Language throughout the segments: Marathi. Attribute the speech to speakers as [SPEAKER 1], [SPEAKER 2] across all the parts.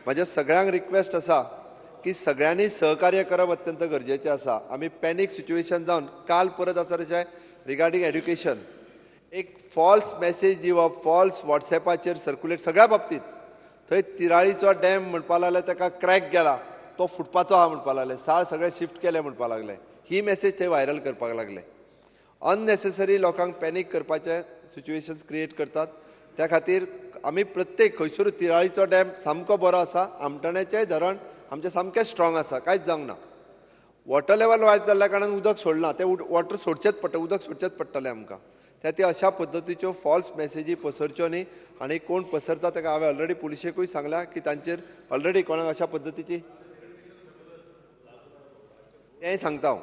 [SPEAKER 1] माझ्या सगळ्यांक रिक्वेस्ट आसा की सगळ्यांनी सहकार्य करप अत्यंत गरजेचें आसा. आमी पॅनीक सिच्युएशन जावन काल परत आसा तशें रिगार्डींग एड्युकेशन एक फॉल्स मॅसेज दिवप, फॉल्स वॉट्सॅपाचेर सर्क्युलेट सगळ्या बाबतींत. थंय तिराळीचो डॅम म्हणपा लागले ताका क्रॅक गेला, तो फुटपाचो आहा म्हणपा लागले, साळ सगळे शिफ्ट केले म्हणपा लागले. ही मॅसेज थंय व्हायरल करपाक लागले. अननेसेसरी लोकांक पॅनीक करपाचे सिच्युएशन्स क्रिएट करतात. त्या खातीर आमी प्रत्येक खंयसरूय तिराळीचो डॅम सामको बरो आसा, आमटण्याचेंय धरण आमचें सामकें स्ट्रॉंग आसा, कांयच जावंक ना. वॉटर लेवल वायज जाल्ल्या कारणान उदक सोडना, तें वॉटर सोडचेंच पडटा, उदक सोडचेंच पडटलें आमकां. त्या खातीर अशा पद्दतीच्यो फॉल्स मॅसेजी पसरच्यो न्ही. आनी कोण पसरता ताका हांवें ऑलरेडी पुलिशेकूय सांगलां की तांचेर ऑलरेडी कोणाक अशा पद्दतीची तेंय सांगता हांव.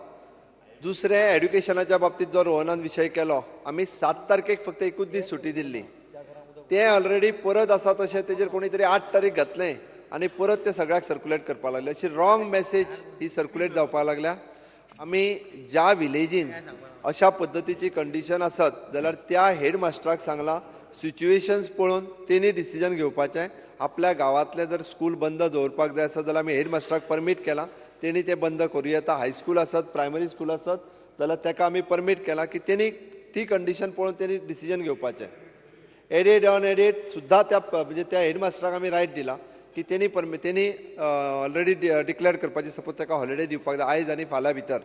[SPEAKER 1] दुसरें एड्युकेशनाच्या बाबतींत जो रोहनान विशय केलो, आमी 7 तारखेक फक्त एकूच दीस सुटी दिल्ली. तें ऑलरेडी परत आसा तशें तेजेर कोणी तरी 8 तारीख घातलें आनी परत तें सगळ्याक सर्क्युलेट करपाक लागले. अशी रॉंग मॅसेज ही सर्क्युलेट जावपाक लागल्या. आमी ज्या विलेजीन अशा पद्दतीची कंडिशन आसत जाल्यार त्या हेडमास्टराक सांगलां सिच्युएशन्स पळोवन तेणी डिसिजन घेवपाचें. आपल्या गांवांतलें जर स्कूल बंद दवरपाक जाय आसत जाल्यार आमी हेडमास्टराक परमीट केलां, तेणी तें बंद करूं येता. हायस्कूल आसत, प्रायमरी स्कूल आसत जाल्यार ताका आमी परमीट केलां की तेणी ती कंडिशन पळोवन तेणी डिसिजन घेवपाचें. एडेड अनएडेड सुद्दां त्या म्हणजे त्या हेडमास्टराक आमी रायट दिला की तेणी ऑलरेडी डिक्लेअर करपाची, सपोज ताका हॉलिडे दिवपाक जाय आयज आनी फाल्यां भितर.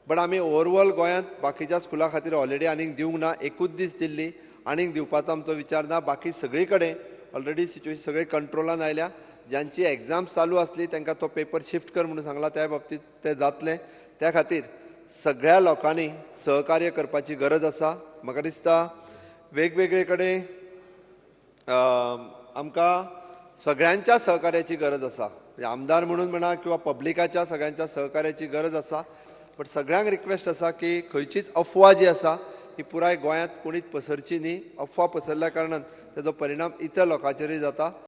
[SPEAKER 1] बट आमी ओवरऑल गोंयांत बाकीच्या स्कुला खातीर हॉलिडे आनीक दिवंक ना, एकूच दीस दिल्ली, आनीक दिवपाचो आमचो विचार ना. बाकी सगळी कडेन ऑलरेडी सिच्युएशन सगळे कंट्रोलान आयल्या. ज्यांची एग्जाम्स चालू आसली तांकां तो पेपर शिफ्ट कर म्हणून सांगला, त्या बाबतींत तें जातलें. त्या खातीर सगळ्या लोकांनी सहकार्य करपाची गरज आसा. म्हाका दिसता वेगवेगळे कडेन आमकां सगळ्यांच्या सहकार्याची गरज आसा. आमदार म्हणून म्हणा किंवा पब्लिकाच्या सगळ्यांच्या सहकार्याची गरज आसा. बट सगळ्यांक रिक्वेस्ट आसा की खंयचीच अफवा जी आसा ही पुराय गोंयांत कोणीच पसरची न्ही. अफवा पसरल्या कारणान ताजो परिणाम इतर लोकांचेरूय जाता.